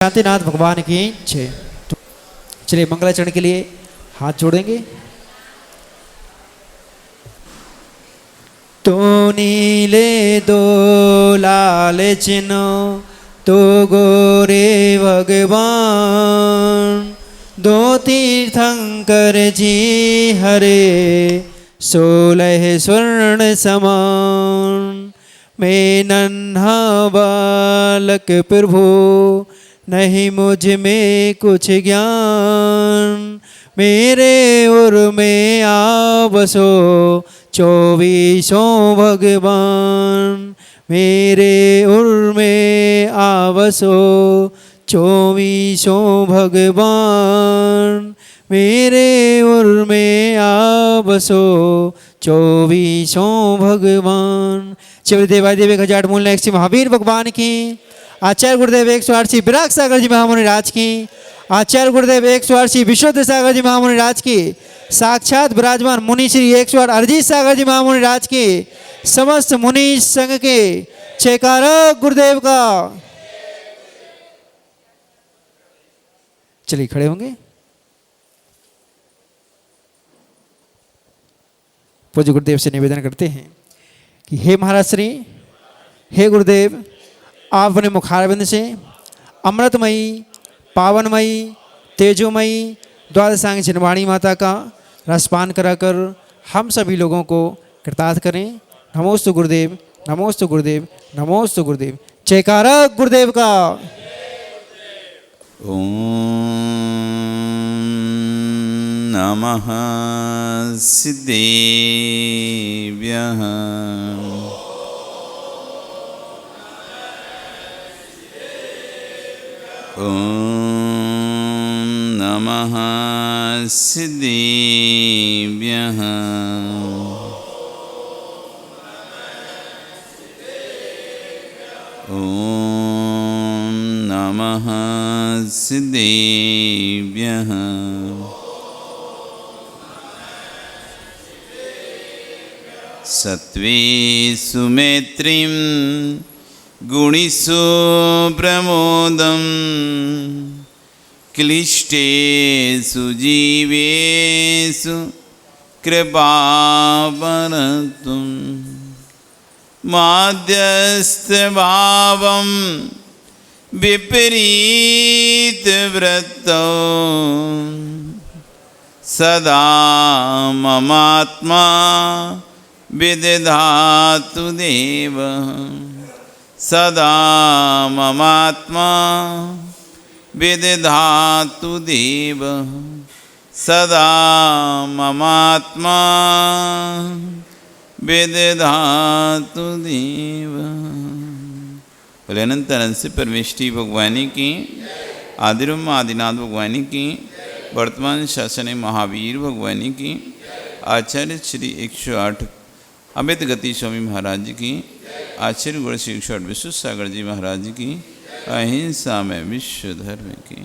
शांतिनाथ भगवान की जय। चलिए मंगलाचरण के लिए हाथ जोड़ेंगे। तो नीले दो लाल चिन्ह तो गोरे भगवान, दो तीर्थंकर जी हरे 16 स्वर्ण समान। मैं नन्हा बालक प्रभु नहीं मुझ में कुछ ज्ञान, मेरे उर में आवसो 24 भगवान। मेरे उर में आवसो 24 भगवान। मेरे उर में आवसो 24 भगवान। शिव देवादेव 1000 मूल एक श्री महावीर भगवान की। आचार्य गुरुदेव 108 श्री विराग सागर जी महामुनि राज की। आचार्य गुरुदेव 108 श्री विशुद्ध सागर जी महामुनि राज की। साक्षात विराजमान मुनि श्री 108 अरजीत सागर जी महामुनि राज की। समस्त मुनि संघ के जयकारक गुरुदेव का। चलिए खड़े होंगे। पूज्य गुरुदेव से निवेदन करते हैं कि हे महाराज श्री, हे गुरुदेव, आप अपने मुखारविंद से अमृतमयी पावनमयी तेजोमयी द्वादशांग चिन्वाणी माता का रसपान कराकर हम सभी लोगों को कृतार्थ करें। नमोस्तु गुरुदेव, नमोस्तु गुरुदेव, नमोस्तु गुरुदेव। जयकारक गुरुदेव का। ओम नमः सिद्धेभ्यः। ओम नमः सिद्धेभ्यः। ओम नमः सिद्धेभ्यः। सत्वे सुमेत्रिं गुणिषु प्रमोदं, क्लिष्टेषु जीवेषु कृपावरतुं, माध्यस्थभावं विपरीतवृत्तौ, सदा ममात्मा विदधातु देवः। सदा ममात्मा विदधातु देवः। सदा ममात्मा विदधातु देवः। बोले अनंत अनंत से परमेष्टि भगवानी की, आदिरम आदिनाथ भगवानी की, वर्तमान शासन महावीर भगवानी की, आचार्य श्री 108 अमित गति स्वामी महाराज जी की, आचार्य गुरु श्री 108 विश्व सागर जी महाराज जी की, अहिंसा में विश्व धर्म की।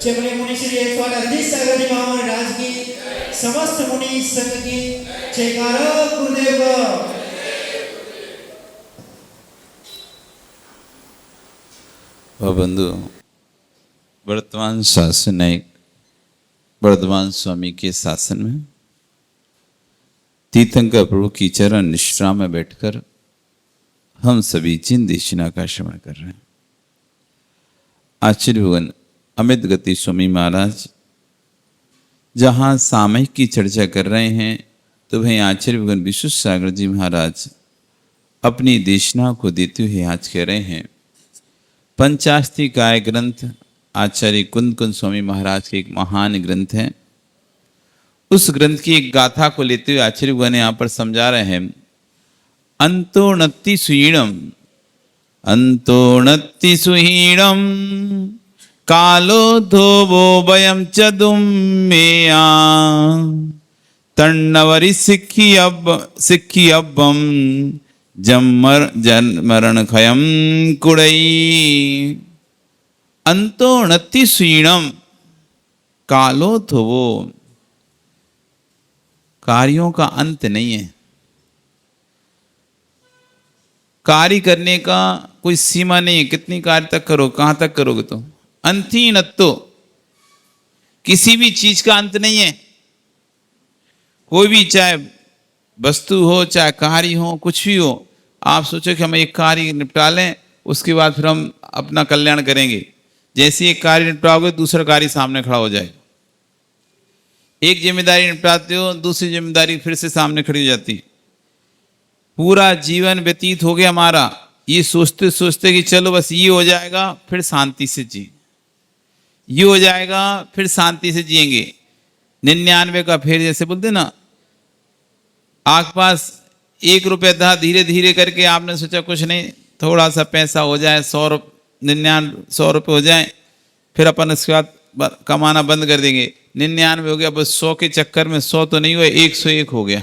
चमड़े मुनि श्री 108 अरजीत सागर जी महामुनि राज की। समस्त मुनि संघ की जयकारक गुरुदेव का। बंधु, वर्तमान शासन वर्तमान स्वामी के शासन में तीर्थंकर प्रभु की चरण निष्ठा में बैठकर हम सभी जिन देशिना का श्रवण कर रहे हैं। आचार्य भगवान अमित गति स्वामी महाराज जहाँ सामयिक की चर्चा कर रहे हैं, तो वहीं आचार्य भगवान विश्व सागर जी महाराज अपनी देशना को देते हुए आज कह रहे हैं। पंचास्ति काय ग्रंथ आचार्य कुंद कुंद स्वामी महाराज के एक महान ग्रंथ है। उस ग्रंथ की एक गाथा को लेते हुए आचार्य भगवान यहाँ पर समझा रहे हैं। अंतोणति सुहीणम, अंतोणति सुहीणम, कालो धोबो वयम चदुम्मेया, तन्नवरि सिक्खी अब्बम, जन्मरण खयम कुड़ई। अंतोणति सुहीणम, कालो धोबो, कार्यों का अंत नहीं है। कार्य करने का कोई सीमा नहीं है, कितनी कार्य तक करो, कहाँ तक करोगे तो अंतहीन अत्तो, किसी भी चीज का अंत नहीं है। कोई भी, चाहे वस्तु हो चाहे कार्य हो, कुछ भी हो, आप सोचो कि हम एक कार्य निपटा लें, उसके बाद फिर हम अपना कल्याण करेंगे। जैसे एक कार्य निपटाओगे दूसरा कार्य सामने खड़ा हो जाएगा। एक जिम्मेदारी निपटाते हो, दूसरी जिम्मेदारी फिर से सामने खड़ी हो जाती है। पूरा जीवन व्यतीत हो गया हमारा ये सोचते सोचते कि चलो बस ये हो जाएगा फिर शांति से जी, ये हो जाएगा फिर शांति से जिएंगे। 99 का फेर, जैसे बोलते ना, आपके पास 1 रुपया था, धीरे धीरे करके आपने सोचा कुछ नहीं, थोड़ा सा पैसा हो जाए, 100 रुपये हो जाए, फिर अपन उसके बाद कमाना बंद कर देंगे। 99 हो गया, बस 100 के चक्कर में 100 तो नहीं हुआ, 101 हो गया।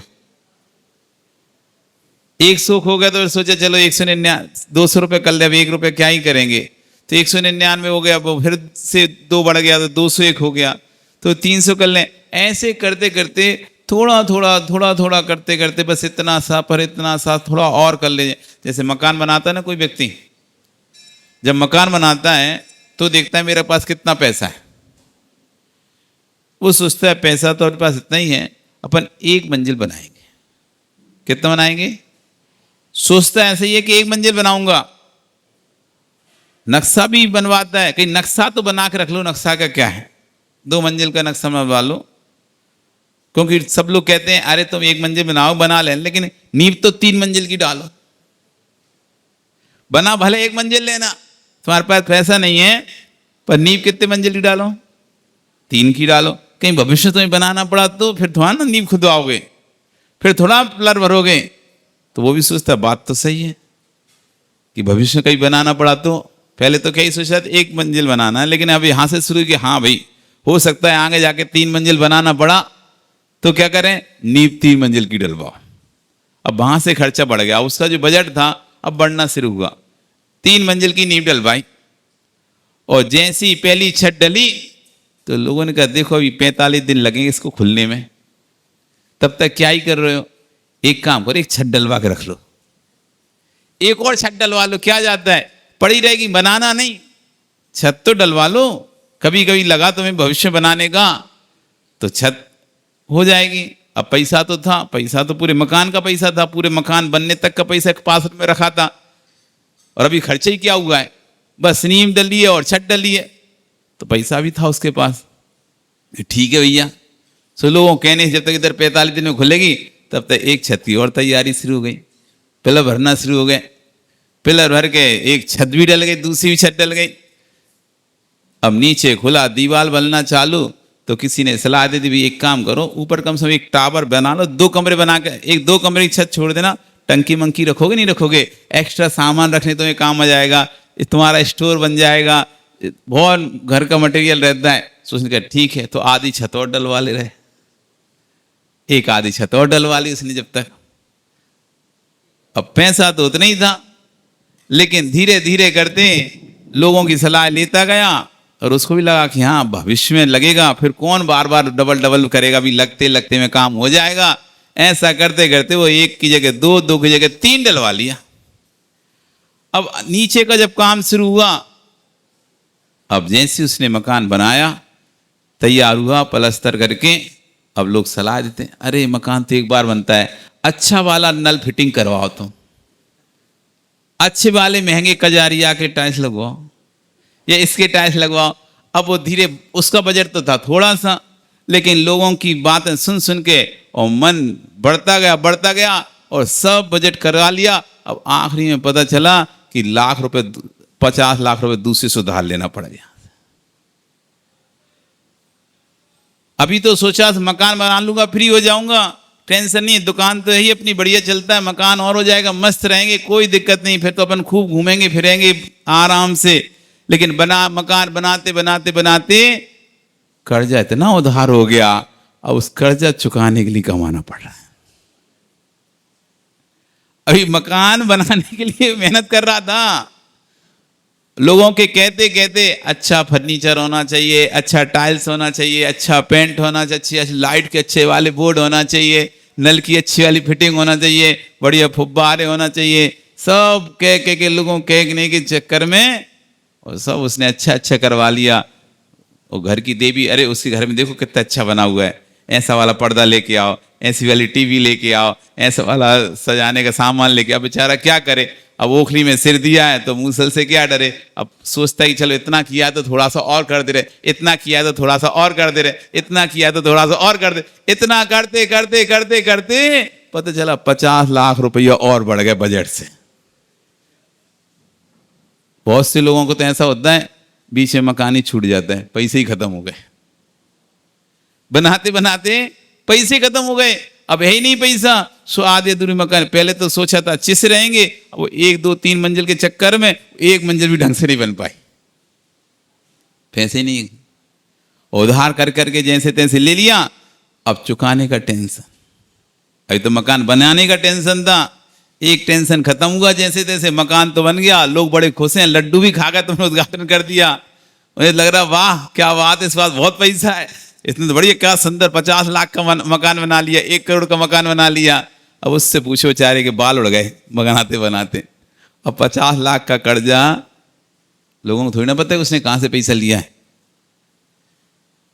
100 हो गया तो फिर सोचा चलो 199, 200 रुपये कर ले, अब 1 रुपये क्या ही करेंगे, तो 199 हो गया, वो फिर से 2 बढ़ गया तो 201 हो गया, तो 300 कर लें। ऐसे करते करते थोड़ा थोड़ा करते करते बस इतना सा पर इतना सा थोड़ा और कर ले। जैसे मकान बनाता है ना कोई व्यक्ति, जब मकान बनाता है तो देखता है मेरे पास कितना पैसा है। वो सोचता है पैसा तो अपने पास इतना ही है, अपन 1 मंजिल बनाएंगे। कितना बनाएंगे? सोचता है ऐसे ही है कि 1 मंजिल बनाऊंगा। नक्शा भी बनवाता है, कहीं नक्शा तो बना के रख लो, नक्शा का क्या है, 2 मंजिल का नक्शा बनवा लो। क्योंकि सब लोग कहते हैं अरे तुम 1 मंजिल बनाओ, बना लें, लेकिन नींव तो 3 मंजिल की डालो। बना भले 1 मंजिल लेना, तुम्हारे पास पैसा नहीं है, पर नींव कितने मंजिल की डालो? 3 की डालो। कहीं भविष्य तुम्हें बनाना पड़ा तो फिर थोड़ा ना नींव खुदवाओगे, फिर थोड़ा पिलर भरोगे। तो वो भी सोचता बात तो सही है कि भविष्य कहीं बनाना पड़ा तो पहले तो कहीं सोचा 1 मंजिल बनाना है, लेकिन अब यहां से शुरू किया, हाँ भाई हो सकता है आगे जाके 3 मंजिल बनाना पड़ा, तो क्या करें, नींव 3 मंजिल की डलवाओ। अब वहां से खर्चा बढ़ गया, उसका जो बजट था अब बढ़ना शुरू हुआ। 3 मंजिल की नींव डलवाई, और जैसी पहली छत डली तो लोगों ने कहा देखो अभी 45 दिन लगेंगे इसको खुलने में, तब तक क्या ही कर रहे हो, एक काम करो, एक छत डलवा के रख लो, एक और छत डलवा लो, क्या जाता है, पड़ी रहेगी, बनाना नहीं, छत तो डलवा लो। कभी कभी लगा तुम्हें भविष्य बनाने का तो छत हो जाएगी। अब पैसा तो था, पैसा तो पूरे मकान का पैसा था, पूरे मकान बनने तक का पैसा पास में रखा था, और अभी खर्चा ही क्या हुआ है, बस नींव डली है और छत डली है, तो पैसा भी था उसके पास। ठीक है भैया, सो लोगों कहने जब तक इधर 45 दिन में खुलेगी तब तक एक छत की और तैयारी शुरू हो गई, पिलर भरना शुरू हो गए। पिलर भर के एक छत भी डल गई, दूसरी भी छत डल गई। अब नीचे खुला, दीवार बनना चालू, तो किसी ने सलाह दे दी भी एक काम करो, ऊपर कम से कम एक टावर बना लो, 2 कमरे बना के, 2 कमरे की छत छोड़ देना, टंकी मंकी रखोगे नहीं रखोगे, एक्स्ट्रा सामान रखने तुम्हें काम आ जाएगा, तुम्हारा स्टोर बन जाएगा, बहुत घर का मटेरियल रहता है। सोचने का ठीक है, तो आधी छत और डलवा ले रहे, एक आधी छत और डलवा ली उसने जब तक। अब पैसा तो उतना ही था, लेकिन धीरे धीरे करते लोगों की सलाह लेता गया, और उसको भी लगा कि हाँ भविष्य में लगेगा, फिर कौन बार बार डबल करेगा, भी लगते लगते में काम हो जाएगा। ऐसा करते करते वो 1 की जगह 2, 2 की जगह 3 डलवा लिया। अब नीचे का जब काम शुरू हुआ, अब जैसे उसने मकान बनाया, तैयार हुआ पलस्तर करके, अब लोग सलाह देते हैं अरे मकान तो एक बार बनता है, अच्छा वाला नल फिटिंग करवाओ तुम, अच्छे वाले महंगे कजारिया के टाइल्स लगवाओ, या इसके टाइल्स लगवाओ। अब वो धीरे, उसका बजट तो था थोड़ा सा, लेकिन लोगों की बातें सुन सुन के और मन बढ़ता गया और सब बजट करवा लिया। अब आखिरी में पता चला कि 50 लाख रुपए दूसरे से उधार लेना पड़ गया। अभी तो सोचा मकान बना लूंगा, फ्री हो जाऊंगा, टेंशन नहीं, दुकान तो यही अपनी बढ़िया चलता है, मकान और हो जाएगा, मस्त रहेंगे, कोई दिक्कत नहीं, फिर तो अपन खूब घूमेंगे फिरेंगे आराम से। लेकिन मकान बनाते बनाते बनाते कर्जा इतना उधार हो गया, अब उस कर्जा चुकाने के लिए कमाना पड़ रहा है। अभी मकान बनाने के लिए मेहनत कर रहा था, लोगों के कहते कहते अच्छा फर्नीचर होना चाहिए, अच्छा टाइल्स होना चाहिए, अच्छा पेंट होना चाहिए, अच्छी लाइट के अच्छे वाले बोर्ड होना चाहिए, नल की अच्छी वाली फिटिंग होना चाहिए, बढ़िया फुब्बारे होना चाहिए, सब कह के लोगों कहने के चक्कर में और सब उसने अच्छा अच्छा करवा लिया। और घर की देवी, अरे उसके घर में देखो कितना अच्छा बना हुआ है, ऐसा वाला पर्दा लेके आओ, ऐसी वाली टीवी लेके आओ, ऐसा वाला सजाने का सामान लेके आओ। बेचारा क्या करे, अब ओखली में सिर दिया है तो मूसल से क्या डरे। अब सोचता है कि चलो इतना किया तो थोड़ा सा और कर दे रहे, इतना किया तो थोड़ा सा और कर दे रहे, इतना किया तो थोड़ा सा और कर दे। इतना करते करते करते करते पता चला 50 लाख रुपया और बढ़ गए बजट से। बहुत से लोगों को तो ऐसा होता है बीच में मकान ही छूट जाता है, पैसे ही खत्म हो गए, बनाते बनाते पैसे खत्म हो गए, अब है ही नहीं पैसा। सो आधे अधूरे मकान, पहले तो सोचा था अच्छे से रहेंगे, वो 1 2 3 मंजिल के चक्कर में एक मंजिल भी ढंग से नहीं बन पाई, पैसे नहीं। उधार कर करके जैसे तैसे ले लिया, अब चुकाने का टेंशन। अभी तो मकान बनाने का टेंशन था, एक टेंशन खत्म हुआ जैसे तैसे, मकान तो बन गया, लोग बड़े खुश हैं, लड्डू भी खा कर तुमने उद्घाटन कर दिया। मुझे लग रहा वाह क्या बात है, इस बात बहुत पैसा है, इसने तो बढ़िया क्या सुंदर 50 लाख का मकान बना लिया, 1 करोड़ का मकान बना लिया। अब उससे पूछो बेचारे के बाल उड़ गए बनाते बनाते। अब 50 लाख का कर्जा, लोगों को थोड़ी ना पता है उसने कहां से पैसा लिया है,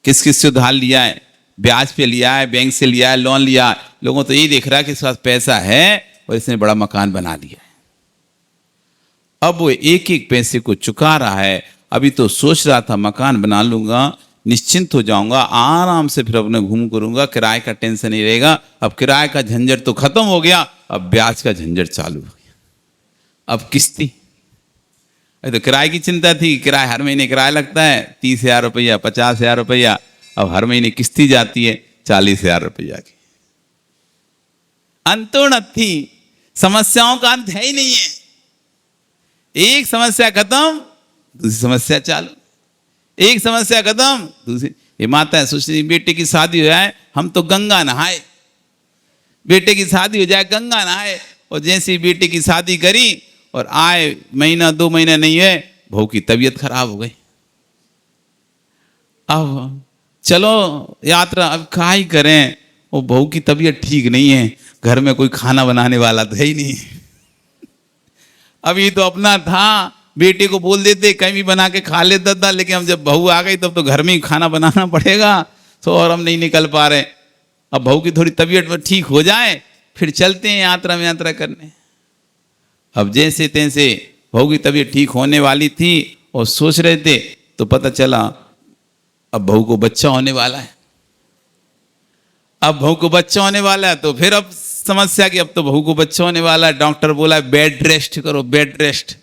किस किस से उधार लिया है, ब्याज पे लिया है, बैंक से लिया है, लोन लिया है। लोगों तो यही देख रहा है कि इसके पास पैसा है और इसने बड़ा मकान बना लिया है। अब वो एक एक पैसे को चुका रहा है। अभी तो सोच रहा था मकान बना लूंगा, निश्चिंत हो जाऊंगा, आराम से फिर अपने घूम करूंगा, किराए का टेंशन नहीं रहेगा। अब किराए का झंझट तो खत्म हो गया, अब ब्याज का झंझट चालू हो गया, अब किस्ती। अरे तो किराए की चिंता थी, किराया हर महीने किराया लगता है 30,000 रुपया, 50,000 रुपया, अब हर महीने किस्ती जाती है 40,000 रुपया की। अंतोन्नत थी, समस्याओं का अंत है ही नहीं है, एक समस्या खत्म दूसरी समस्या चालू, एक समस्या खत्म दूसरी। ये माता सोच रही बेटे की शादी हो जाए हम तो गंगा नहाए, बेटे की शादी हो जाए गंगा नहाए। और जैसे बेटे की शादी करी और आए महीना 2 महीना नहीं है, बहू की तबीयत खराब हो गई। अब चलो यात्रा, अब क्या ही करें, वो बहू की तबीयत ठीक नहीं है, घर में कोई खाना बनाने वाला तो है ही नहीं। अभी तो अपना था, बेटे को बोल देते कहीं भी बना के खा लेता था, लेकिन अब जब बहू आ गई तब तो घर में ही खाना बनाना पड़ेगा, तो और हम नहीं निकल पा रहे। अब बहू की थोड़ी तबीयत ठीक हो जाए फिर चलते हैं यात्रा में यात्रा करने। अब जैसे तैसे बहू की तबीयत ठीक होने वाली थी और सोच रहे थे, तो पता चला अब बहू को बच्चा होने वाला है। अब बहू को बच्चा होने वाला है तो फिर अब समस्या कि अब तो बहू को बच्चा होने वाला है, डॉक्टर बोला बेड रेस्ट करो, बेड रेस्ट।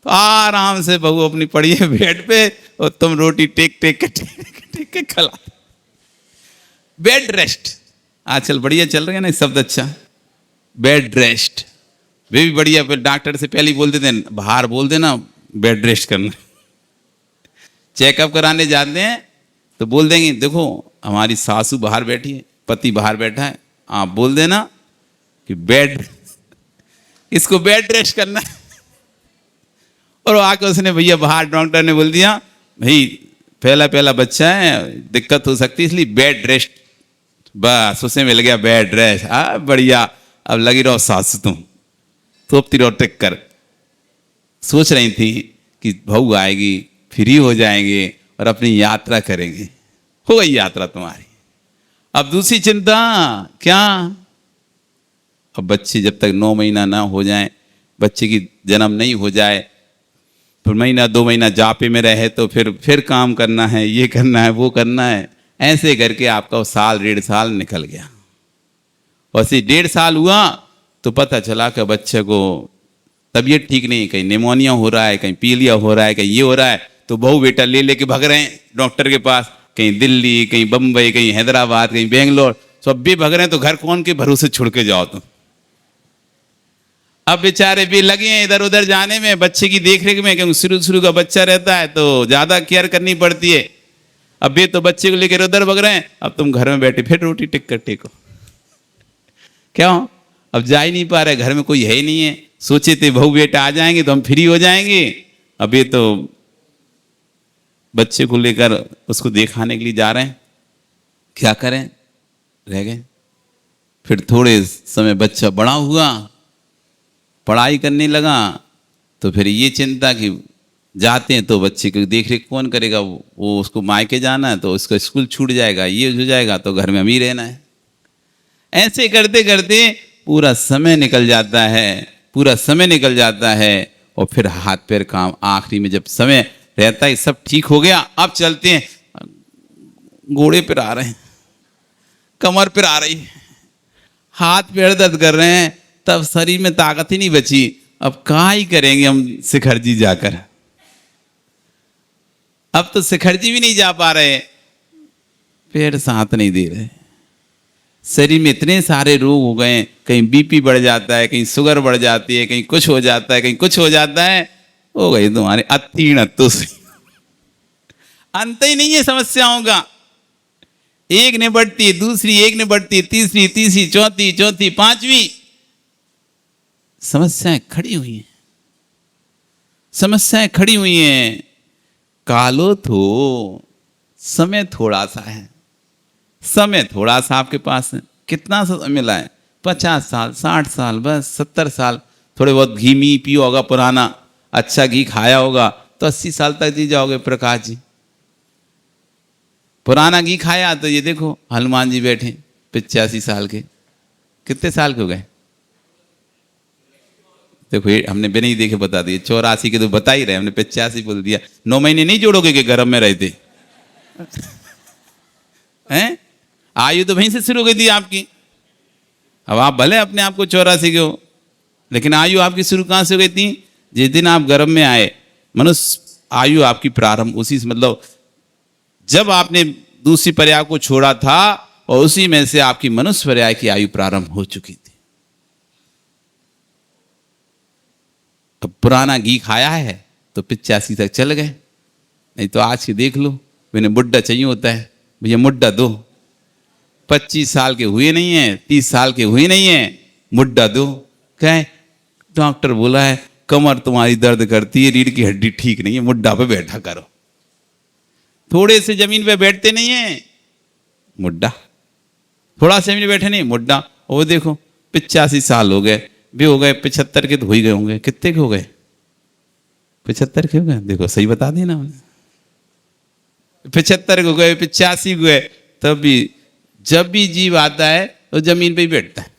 तो आराम से बहू अपनी पड़ी है बेड पे और तुम रोटी टेक टेक के खिला। बेड रेस्ट आजकल बढ़िया चल रहा है ना शब्द, अच्छा बेड रेस्ट वे भी बढ़िया। फिर डॉक्टर से पहले ही बोल देते हैं, बाहर बोल देना बेड रेस्ट करना। चेकअप कराने जाते हैं तो बोल देंगे देखो हमारी सासू बाहर बैठी है, पति बाहर बैठा है, आप बोल देना कि बेड, इसको बेड रेस्ट करना है। और आके उसने भैया बाहर डॉक्टर ने बोल दिया भाई पहला बच्चा है, दिक्कत हो सकती है, इसलिए बेड रेस्ट। बस उसे मिल गया बेड रेस्ट। बढ़िया, अब लगी रहो सासू तुम तोपती रहो टिक कर। सोच रही थी कि बहू आएगी, फ्री हो जाएंगे और अपनी यात्रा करेंगे। हो गई यात्रा तुम्हारी। अब दूसरी चिंता क्या, अब बच्चे जब तक 9 महीना ना हो जाए, बच्चे की जन्म नहीं हो जाए, फिर महीना 2 महीना जापे में रहे तो फिर काम करना है, ये करना है, वो करना है। ऐसे करके आपका वो साल 1.5 साल निकल गया। और ऐसे 1.5 साल हुआ तो पता चला कि बच्चे को तबीयत ठीक नहीं, कहीं निमोनिया हो रहा है, कहीं पीलिया हो रहा है, कहीं ये हो रहा है। तो बहू बेटा लेके भाग रहे हैं डॉक्टर के पास, कहीं दिल्ली, कहीं बम्बई, कहीं हैदराबाद, कहीं बेंगलोर, सब भी भाग रहे हैं। तो घर कौन के भरोसे छोड़ के जाओ तुम। अब बेचारे भी लगे हैं इधर उधर जाने में, बच्चे की देख रेख में, क्योंकि शुरू का बच्चा रहता है तो ज्यादा केयर करनी पड़ती है। अब भी तो बच्चे को लेकर उधर भाग रहे हैं, अब तुम घर में बैठे फिर रोटी टिक कर टेको। क्यों? अब जा ही नहीं पा रहे, घर में कोई है ही नहीं है। सोचे थे बहू बेटा आ जाएंगे तो हम फ्री हो जाएंगे, अभी तो बच्चे को लेकर उसको दिखाने के लिए जा रहे हैं, क्या करें, रह गए। फिर थोड़े समय बच्चा बड़ा हुआ, पढ़ाई करने लगा, तो फिर ये चिंता कि जाते हैं तो बच्चे की देख रेख कौन करेगा, वो उसको मायके जाना है तो उसका स्कूल छूट जाएगा, ये हो जाएगा तो घर में हम ही रहना है। ऐसे करते करते पूरा समय निकल जाता है, पूरा समय निकल जाता है और फिर हाथ पैर काम, आखिरी में जब समय रहता है सब ठीक हो गया, अब चलते हैं, घोड़े पर आ रहे हैं, कमर पर आ रही है, हाथ पैर दर्द कर रहे हैं, तब शरीर में ताकत ही नहीं बची, अब क्या ही करेंगे हम शिखर जी जाकर। अब तो शिखर जी भी नहीं जा पा रहे, पैर साथ नहीं दे रहे, शरीर में इतने सारे रोग हो गए, कहीं बीपी बढ़ जाता है, कहीं शुगर बढ़ जाती है, कहीं कुछ हो जाता है, कहीं कुछ हो जाता है, हो गई तुम्हारे अतीर्ण तुस। अंत ही नहीं है समस्याओं का, एक ने बढ़ती है दूसरी, एक ने बढ़ती है तीसरी, तीसरी चौथी, चौथी पांचवी, समस्याएं खड़ी हुई हैं, समस्याएं खड़ी हुई हैं। कालो तो समय थोड़ा सा है, समय थोड़ा सा आपके पास है, कितना सा मिला है, 50 साल 60 साल बस 70 साल, थोड़े बहुत घी मी पियो होगा, पुराना अच्छा घी खाया होगा तो 80 साल तक जी जाओगे प्रकाश जी। पुराना घी खाया तो ये देखो हनुमान जी बैठे 85 साल के, कितने साल के हो गए देखो, ये हमने बिना ही देखे बता दिए, 84 के तो बता ही रहे, हमने 85 बोल दिया। 9 महीने नहीं जोड़ोगे कि गर्भ में रहते हैं, आयु तो वहीं से शुरू हो गई थी आपकी। अब आप भले अपने आप को 84 के हो, लेकिन आयु आपकी शुरू कहाँ से हो गई थी, जिस दिन आप गर्भ में आए। मनुष्य आयु आपकी प्रारंभ उसी से, मतलब जब आपने दूसरी पर्याय को छोड़ा था और उसी में से आपकी मनुष्य पर्याय की आयु प्रारंभ हो चुकी थी। अब पुराना घी खाया है तो 85 तक चल गए, नहीं तो आज के देख लो, मैंने मुड्डा चाहिए होता है, भैया मुड्डा दो, 25 साल के हुए नहीं है, 30 साल के हुए नहीं है, मुड्डा दो। क्या है, डॉक्टर बोला है कमर तुम्हारी दर्द करती है, रीढ़ की हड्डी ठीक नहीं है, मुड्डा पे बैठा करो। थोड़े से जमीन पे बैठते नहीं है, मुड्डा, थोड़ा से जमीन बैठे नहीं, मुड्डा। वो देखो 85 साल हो गए, भी हो गए 75 के तो हो ही गए होंगे, कितने के हो गए 75 के हो गए, देखो सही बता दिया ना हमने, 75 हो गए 85 हो गए, तब भी जब भी जीव आता है तो जमीन पे ही बैठता है,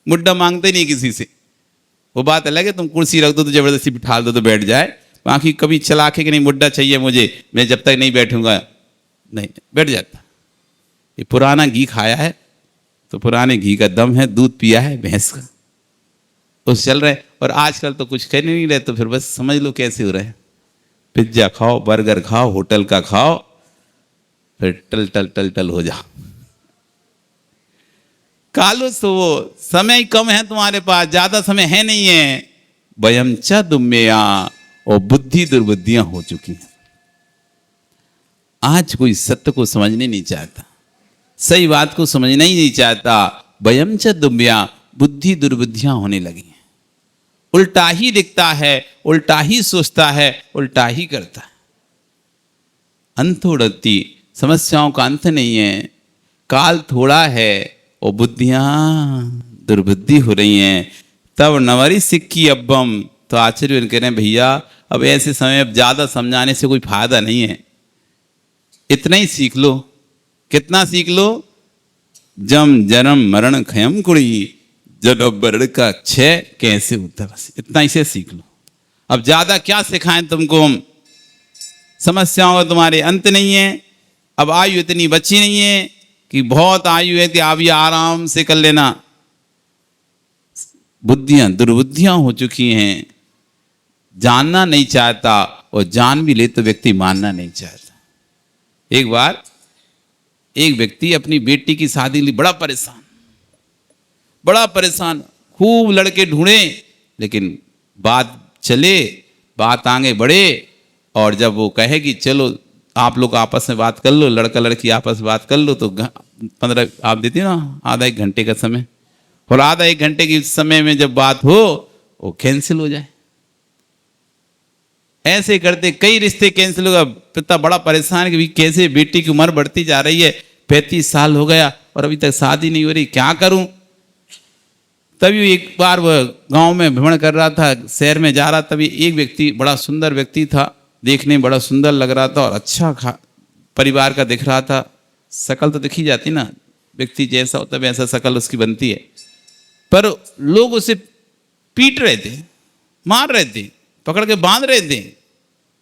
मुड्डा मांगते नहीं किसी से। वो बात अलग है तुम कुर्सी रख दो तो जबरदस्ती बिठा दो तो बैठ जाए, बाकी कभी चला के कि नहीं मुड्डा चाहिए मुझे, मैं जब तक नहीं बैठूंगा नहीं बैठ जाता। ये पुराना घी खाया है तो पुराने घी का दम है, दूध पिया है भैंस का, उस चल रहे। और आजकल तो कुछ कर नहीं रहे, तो फिर बस समझ लो कैसे हो रहे हैं, पिज्जा खाओ, बर्गर खाओ, होटल का खाओ, फिर टल टल टल टल हो जाओ। कालो सो समय कम है तुम्हारे पास, ज्यादा समय है नहीं है। वयम च दुम्मेया, और बुद्धि दुर्बुद्धियां हो चुकी हैं। आज कोई सत्य को समझने नहीं चाहता, सही बात को समझना ही नहीं चाहता। वयम च दुम्मेया, बुद्धि दुर्बुद्धियां होने लगी हैं, उल्टा ही दिखता है, उल्टा ही सोचता है, उल्टा ही करता है। अंतोड़ती, समस्याओं का अंत नहीं है, काल थोड़ा है और बुद्धियां दुर्बुद्धि हो रही हैं। तब नवरी सिक्की अब्बम, तो आचार्य कह रहे हैं भैया अब ऐसे समय अब ज्यादा समझाने से कोई फायदा नहीं है, इतना ही सीख लो। कितना सीख लो, जम जन्म मरण खयम कुड़ी, जन्म मरण का क्षय कैसे होता है, बस इतना ही से सीख लो। अब ज्यादा क्या सिखाएं तुमको हम, समस्याओं का तुम्हारे अंत नहीं है। अब आयु इतनी बची नहीं है कि बहुत आयु है कि आप ये आराम से कर लेना। बुद्धियां दुर्बुद्धियां हो चुकी हैं, जानना नहीं चाहता, और जान भी ले तो व्यक्ति मानना नहीं चाहता। एक बार एक व्यक्ति अपनी बेटी की शादी के लिए बड़ा परेशान, खूब लड़के ढूंढे, लेकिन बात चले, बात आगे बढ़े, और जब वो कहे कि चलो आप लोग आपस में बात कर लो, लड़का लड़की आपस में बात कर लो, तो 15 आप देती ना, आधा 1 घंटे का समय, और आधा 1 घंटे के समय में जब बात हो वो कैंसिल हो जाए। ऐसे करते कई रिश्ते कैंसिल हो गए। पिता बड़ा परेशान कि कैसे बेटी की उम्र बढ़ती जा रही है, 35 साल हो गया और अभी तक शादी नहीं हो रही, क्या करूं। तभी एक बार वह गांव में भ्रमण कर रहा था, शहर में जा रहा, तभी एक व्यक्ति, बड़ा सुंदर व्यक्ति था, देखने में बड़ा सुंदर लग रहा था और अच्छा परिवार का दिख रहा था। शकल तो दिखी जाती ना, व्यक्ति जैसा होता है वैसा शकल उसकी बनती है। पर लोग उसे पीट रहे थे, मार रहे थे, पकड़ के बांध रहे थे।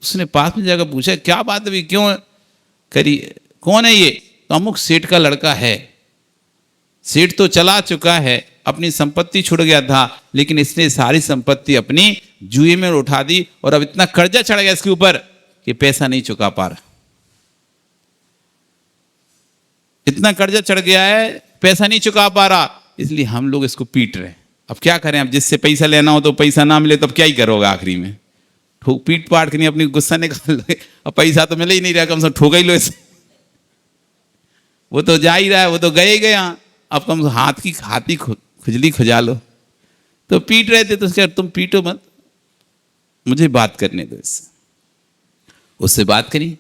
उसने पास में जाकर पूछा, क्या बात है, क्यों करी, कौन है ये? तो अमुक सेठ का लड़का है। सेठ तो चला चुका है, अपनी संपत्ति छुड़ गया था, लेकिन इसने सारी संपत्ति अपनी जुए में उठा दी और अब इतना कर्जा चढ़ गया इसके ऊपर कि पैसा नहीं चुका पा रहा। इतना कर्जा चढ़ गया है, पैसा नहीं चुका पा रहा, इसलिए हम लोग इसको पीट रहे हैं। अब क्या करें, अब जिससे पैसा लेना हो तो पैसा ना मिले तो अब क्या ही करोगे, आखिरी में ठोक पीट पाट के नहीं अपनी गुस्सा निकाल लो। अब पैसा तो मिल ही नहीं रहा, कम से कम ठोका ही लो इसे। वो तो जा ही रहा है, वो तो गए गया, अब कम हाथ की हाथी खुजली खुजा लो। तो पीट रहे थे, तो उसके तुम पीटो मत, मुझे बात करने दो इससे। उससे बात करी,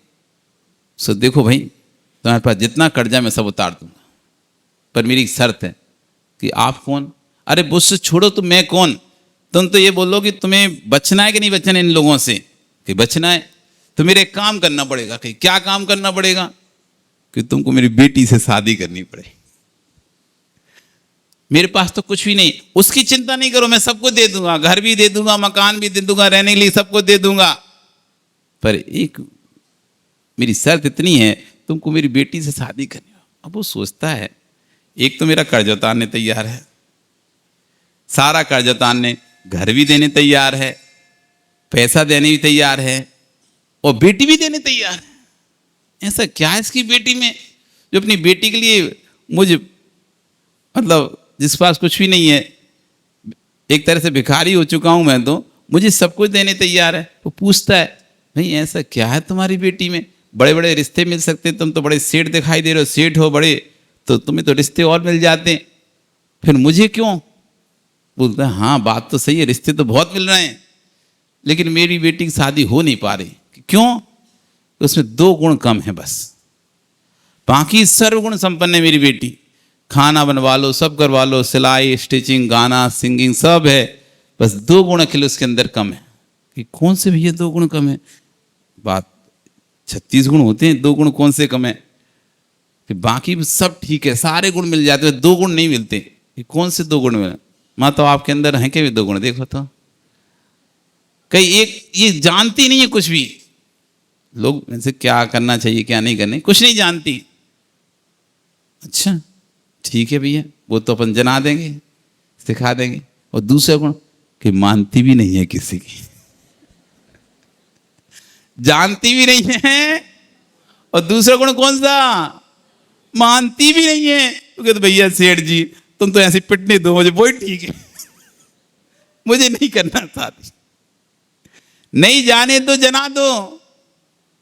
सो देखो भाई, तुम्हारे पास जितना कर्जा मैं सब उतार दूंगा, पर मेरी एक शर्त है कि आप कौन? अरे मुझसे छोड़ो, तो मैं कौन? तुम तो ये बोलो कि तुम्हें बचना है कि नहीं बचना इन लोगों से, कि बचना है तो मेरे एक काम करना पड़ेगा। कि क्या काम करना पड़ेगा? कि तुमको मेरी बेटी से शादी करनी पड़े। मेरे पास तो कुछ भी नहीं, उसकी चिंता नहीं करो, मैं सबको दे दूंगा, घर भी दे दूंगा, मकान भी दे दूंगा, रहने के लिए सबको दे दूंगा, पर एक मेरी शर्त इतनी है, तुमको मेरी बेटी से शादी करनी हो। अब वो सोचता है, एक तो मेरा कर्ज उतारने तैयार है, सारा कर्ज उतारने, घर भी देने तैयार है, पैसा देने भी तैयार है, और बेटी भी देने तैयार है। ऐसा क्या है इसकी बेटी में जो अपनी बेटी के लिए मुझे, मतलब जिस पास कुछ भी नहीं है, एक तरह से भिखारी हो चुका हूं मैं, तो मुझे सब कुछ देने तैयार है। वो पूछता है, भाई ऐसा क्या है तुम्हारी बेटी में? बड़े बड़े रिश्ते मिल सकते, तुम तो बड़े सेठ दिखाई दे रहे हो, सेठ हो बड़े, तो तुम्हें तो रिश्ते और मिल जाते, फिर मुझे क्यों? बोलता है, हाँ बात तो सही है, रिश्ते तो बहुत मिल रहे हैं, लेकिन मेरी बेटी की शादी हो नहीं पा रही। क्यों? उसमें 2 गुण कम है बस, बाकी सर्वगुण संपन्न है मेरी बेटी। खाना बनवा लो, सब करवा लो, सिलाई, स्टिचिंग, गाना, सिंगिंग सब है, बस 2 गुण अकेले उसके अंदर कम है। कि कौन से भैया 2 गुण कम है? बात 36 गुण होते हैं, 2 गुण कौन से कम है? कि बाकी सब ठीक है, सारे गुण मिल जाते हैं, 2 गुण नहीं मिलते। कि कौन से 2 गुण मिले? माँ तो आपके अंदर हैं क्या 2 गुण? देखो तो कहीं एक ये जानती नहीं है कुछ भी। लोग इनसे क्या करना चाहिए क्या नहीं करना, कुछ नहीं जानती। अच्छा ठीक है भैया, वो तो अपन जना देंगे, सिखा देंगे। और दूसरा गुण कि मानती भी नहीं है किसी की, जानती भी नहीं है, और दूसरा गुण कौन सा? मानती भी नहीं है। तो कहते भैया सेठ जी तुम तो ऐसे पिटने दो मुझे, वही ठीक है, मुझे नहीं करना शादी। नहीं जाने तो जना दो,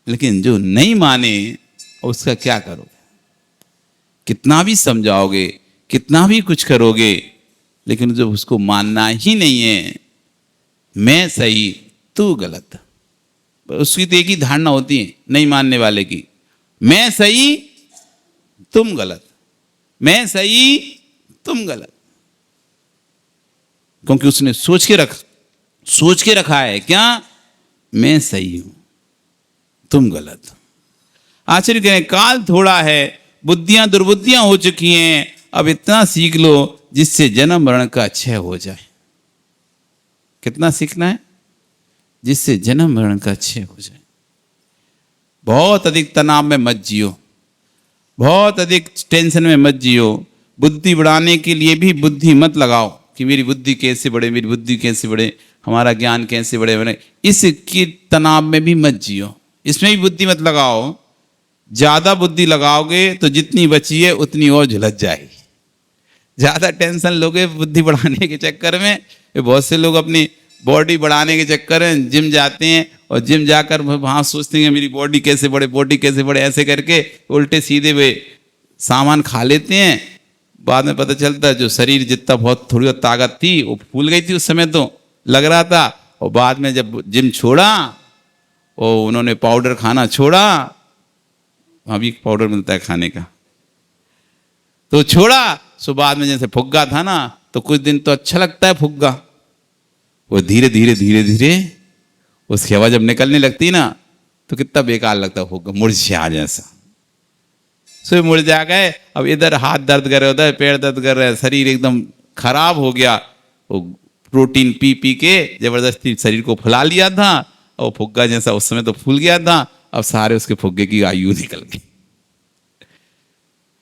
लेकिन जो नहीं माने उसका क्या करोगे? कितना भी समझाओगे, कितना भी कुछ करोगे, लेकिन जब उसको मानना ही नहीं है, मैं सही तू गलत, उसकी तो एक ही धारणा होती है नहीं मानने वाले की, मैं सही तुम गलत, मैं सही तुम गलत। क्योंकि उसने सोच के रखा है क्या? मैं सही हूं तुम गलत। आश्चर्य करें, काल थोड़ा है, बुद्धियां दुर्बुद्धियां हो चुकी हैं, अब इतना सीख लो जिससे जन्म मरण का क्षय हो जाए। कितना सीखना है? जिससे जन्म मरण का क्षय हो जाए। बहुत अधिक तनाव में मत जियो, बहुत अधिक टेंशन में मत जियो। बुद्धि बढ़ाने के लिए भी बुद्धि मत लगाओ कि मेरी बुद्धि कैसे बढ़े, मेरी बुद्धि कैसे बढ़े, हमारा ज्ञान कैसे बढ़े, इसकी तनाव में भी मत जियो, इसमें भी बुद्धि मत लगाओ। ज्यादा बुद्धि लगाओगे तो जितनी बची है उतनी और झुलस जाएगी। ज्यादा टेंशन लोगे बुद्धि बढ़ाने के चक्कर में। बहुत से लोग अपनी बॉडी बढ़ाने के चक्कर में जिम जाते हैं, और जिम जाकर वहां सोचते हैं मेरी बॉडी कैसे बढ़े, बॉडी कैसे बढ़े, ऐसे करके उल्टे सीधे वे सामान खा लेते हैं। बाद में पता चलता है जो शरीर जितना बहुत थोड़ी बहुत ताकत थी वो फूल गई थी, उस समय तो लग रहा था, और बाद में जब जिम छोड़ा और उन्होंने पाउडर खाना छोड़ा, वहाँ भी पाउडर मिलता है खाने का, तो छोड़ा, सो बाद में जैसे फुग्गा था ना तो कुछ दिन तो अच्छा लगता है फुग्गा, वो धीरे धीरे धीरे धीरे उसकी हवा जब निकलने लगती ना तो कितना बेकार लगता है फुग्गा, मुरझा जैसा। सो मुरझा गए, अब इधर हाथ दर्द कर रहे, उधर पैर दर्द कर रहे, शरीर एकदम खराब हो गया। वो प्रोटीन पी पी के जबरदस्ती शरीर को फुला लिया था और फुग्गा जैसा उस समय तो फूल गया था, अब सारे उसके फुग्गे की आयु निकल गई।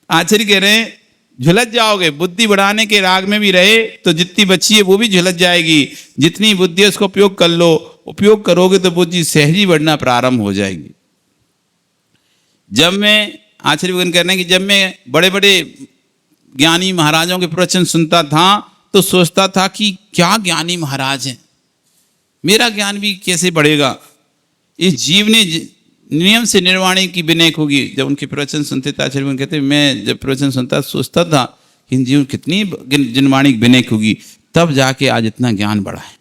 आचार्य कह रहे हैं झुलस जाओगे, बुद्धि बढ़ाने के राग में भी रहे तो जितनी बची है वो भी झुलस जाएगी। जितनी बुद्धि है उसको उपयोग कर लो, उपयोग करोगे तो बुद्धि सहजी बढ़ना प्रारंभ हो जाएगी। जब मैं आचार्य भगवान कह रहे हैं कि जब मैं बड़े बड़े ज्ञानी महाराजों के प्रवचन सुनता था तो सोचता था कि क्या ज्ञानी महाराज हैं, मेरा ज्ञान भी कैसे बढ़ेगा। इस जीव ने नियम से निर्वाणी की विनय होगी। जब उनके प्रवचन सुनते थे आचार्य कहते मैं जब प्रवचन सुनता सोचता था कि जीवन कितनी जिनवाणी की विनय होगी, तब जाके आज इतना ज्ञान बढ़ा है।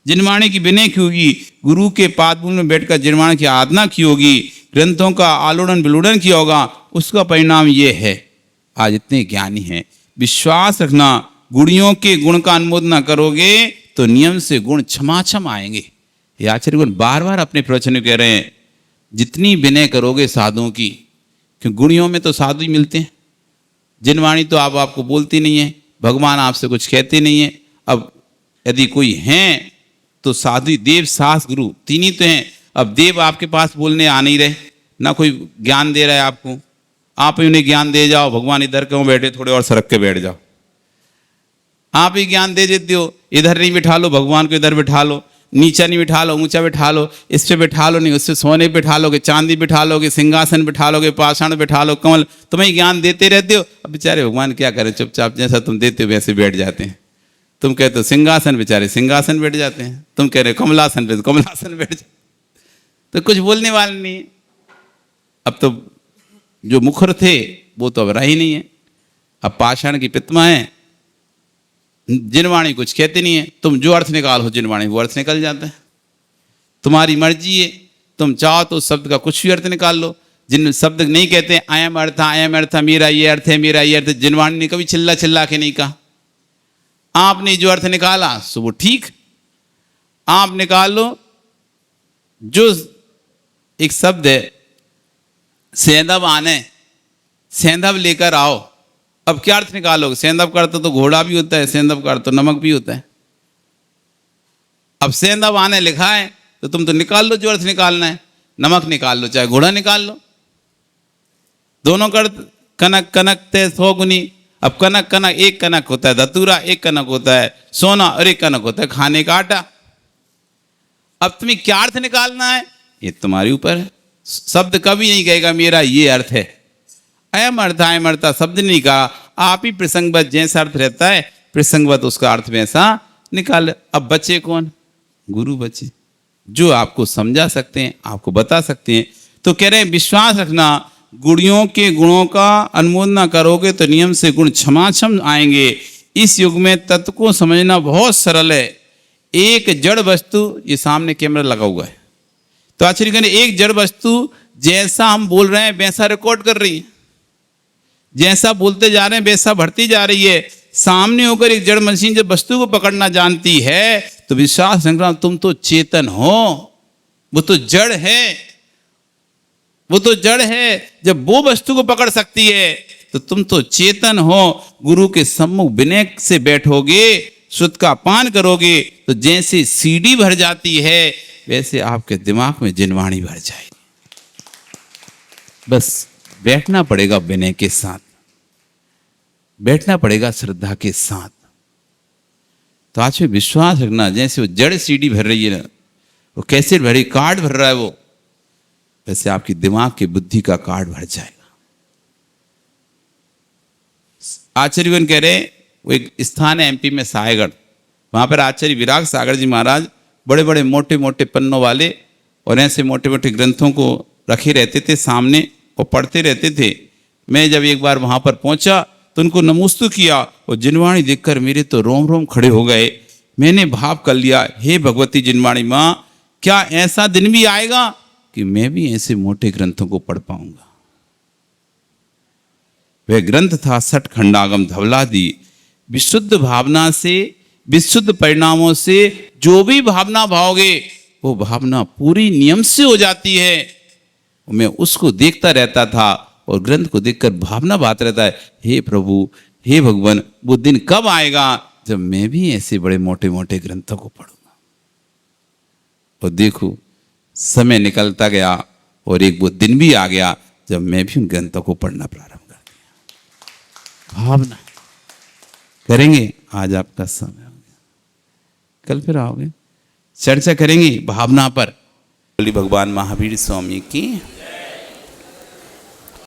जिनवाणी की विनय की होगी, गुरु के पादमूल में बैठकर जिनवाणी की आराधना की होगी, ग्रंथों का आलोड़न विलोड़न किया होगा, उसका परिणाम ये है आज इतने ज्ञानी हैं। विश्वास रखना, गुणियों के गुण का अनुमोदन करोगे तो नियम से गुण छमाछम आएंगे। ये आचार्य गुण बार बार अपने प्रवचन में कह रहे हैं, जितनी विनय करोगे साधुओं की, क्योंकि गुणियों में तो साधु ही मिलते हैं, जिनवाणी तो आप आपको बोलती नहीं है, भगवान आपसे कुछ कहते नहीं है। अब यदि कोई हैं तो साधु देव सास गुरु तीन ही तो हैं। अब देव आपके पास बोलने आ नहीं रहे, ना कोई ज्ञान दे रहा है आपको, आप ही उन्हें ज्ञान दे जाओ, भगवान इधर क्यों बैठे, थोड़े और सरक के बैठ जाओ। आप ही ज्ञान दे देते हो, इधर नहीं बिठा लो भगवान को, इधर बिठा लो, नीचा नहीं बिठा लो, ऊंचा बिठा लो, इस पे बिठा लो नहीं, उससे सोने बिठा लोगे, चांदी बिठा लोगे, सिंहासन बिठा लोगे, पाषाण बिठा लो, कमल, तुम्हें ज्ञान देते रहते हो। अब बेचारे भगवान क्या करें, चुपचाप जैसा तुम देते हो वैसे बैठ जाते हैं। तुम कहते हो सिंहासन, बेचारे सिंहासन बैठ जाते हैं। तुम कह रहे हो कमलासन पे, कमलासन बैठ जाते, तो कुछ बोलने वाले नहीं। अब तो जो मुखर थे वो तो अब रहा ही नहीं है, अब पाषाण की पित्मा है, जिनवाणी कुछ कहते नहीं है। तुम जो अर्थ निकालो जिनवाणी वो अर्थ निकल जाता है, तुम्हारी मर्जी है। तुम चाहो तो शब्द का कुछ भी अर्थ निकाल लो। जिन शब्द नहीं कहते अयम अर्थ, मेरा ये अर्थ है, मेरा ये अर्थ, जिनवाणी ने कभी चिल्ला चिल्ला के नहीं कहा। आपने जो अर्थ निकाला सो वो ठीक, आप निकाल लो। जो एक शब्द है सेंधव आने, सेंधव लेकर आओ, अब क्या अर्थ निकालोगे? सेंधव का अर्थ तो घोड़ा भी होता है, सेंधव का अर्थ तो नमक भी होता है। अब सेंधव आने लिखा है तो तुम तो निकाल लो जो अर्थ निकालना है, नमक निकाल लो चाहे घोड़ा निकाल लो, दोनों का अर्थ कनक कनक ते 100 गुनी। अब कनक कनक, एक कनक होता है धतूरा, एक कनक होता है सोना और एक कनक होता है खाने का आटा। अब तुम्हें क्या अर्थ निकालना है ये तुम्हारे ऊपर है। शब्द कभी नहीं कहेगा मेरा ये अर्थ है, अयम अर्थ शब्द नहीं कहा, आप ही प्रसंगवत जैसा अर्थ रहता है प्रसंगवत उसका अर्थ वैसा निकाल। अब बचे कौन? गुरु बचे, जो आपको समझा सकते हैं, आपको बता सकते हैं। तो कह रहे हैं विश्वास रखना, गुणियों के गुणों का अनुमोदन करोगे तो नियम से गुण छमाछम आएंगे। इस युग में तत्व को समझना बहुत सरल है। एक जड़ वस्तु, ये सामने कैमरा लगा हुआ है, तो आचार्य कह रहे हैं एक जड़ वस्तु जैसा हम बोल रहे हैं वैसा रिकॉर्ड कर रही है, जैसा बोलते जा रहे हैं वैसा बढ़ती जा रही है। सामने होकर एक जड़ मशीन जब वस्तु को पकड़ना जानती है तो विश्वास रखना तुम तो चेतन हो, वो तो जड़ है, वो तो जड़ है। जब वो वस्तु को पकड़ सकती है तो तुम तो चेतन हो। गुरु के सम्मुख विनय से बैठोगे, शुद्ध का पान करोगे तो जैसे सीढ़ी भर जाती है वैसे आपके दिमाग में जिनवाणी भर जाएगी। बस बैठना पड़ेगा विनय के साथ, बैठना पड़ेगा श्रद्धा के साथ। तो आज में विश्वास रखना, जैसे वो जड़ सीढ़ी भर रही है ना, वो कैसे भरी कार्ड भर रहा है वो, वैसे आपकी दिमाग की बुद्धि का कार्ड भर जाएगा। आचार्यगण कह रहे वो एक स्थान है एमपी में सायगढ़, वहां पर आचार्य विराग सागर जी महाराज बड़े बड़े मोटे मोटे पन्नों वाले और ऐसे मोटे मोटे ग्रंथों को रखे रहते थे सामने और पढ़ते रहते थे। मैं जब एक बार वहां पर पहुंचा तो उनको नमोस्तु किया और जिनवाणी देखकर मेरे तो रोम रोम खड़े हो गए। मैंने भाव कर लिया, हे भगवती जिनवाणी माँ, क्या ऐसा दिन भी आएगा कि मैं भी ऐसे मोटे ग्रंथों को पढ़ पाऊंगा। वह ग्रंथ था 60 खंडागम धवलादि, विशुद्ध भावना से, विशुद्ध परिणामों से जो भी भावना भाओगे वो भावना पूरी नियम से हो जाती है। मैं उसको देखता रहता था और ग्रंथ को देखकर भावना बात रहता है, हे प्रभु, हे भगवान, वो दिन कब आएगा जब मैं भी ऐसे बड़े मोटे मोटे ग्रंथों को पढ़ूंगा। और देखो समय निकलता गया और एक वो दिन भी आ गया जब मैं भी उन ग्रंथों को पढ़ना प्रारंभ कर दिया। भावना करेंगे, आज आपका समय हो गया, कल फिर आओगे, चर्चा करेंगे भावना पर। बोली भगवान महावीर स्वामी की।